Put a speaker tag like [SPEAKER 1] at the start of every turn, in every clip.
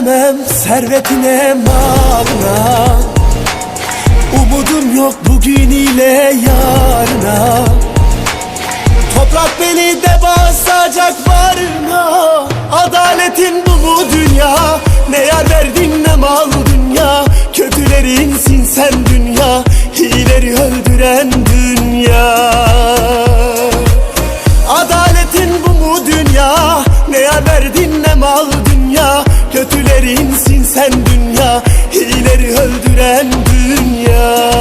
[SPEAKER 1] Güvenemem servetine, malına. Umudum yok bugün ile yarına. Toprak beni de basacak varına. Adaletin bu mu dünya? Ne yar verdin ne mal dünya. Kötülerinsin sen dünya, hileri öldüren dünya. Adaletin bu mu dünya? Ne yar verdin ne mal dünya. Kötülerinsin sen dünya, hileri öldüren dünya.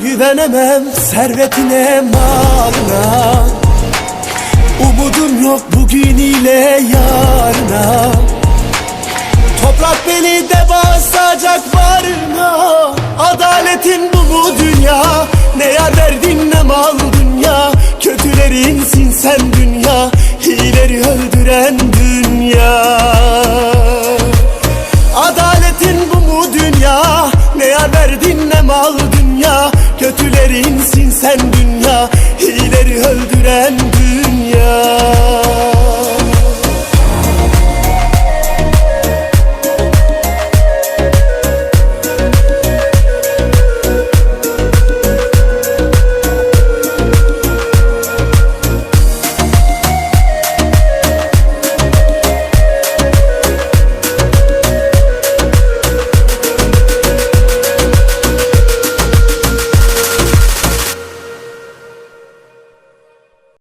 [SPEAKER 1] Güvenemem servetine, malına. Umudum yok bugün ile yarına. Toprak beni de basacak varına. Adaletin bu mu dünya? Ne yar verdin ne mal dünya. Kötülerinsin sen dünya, hileri öldüren dünya. Adaletin bu mu dünya? Ne yar verdin ne mal dünya. Kötülerinsin sen dünya, hileri öldüren dünya.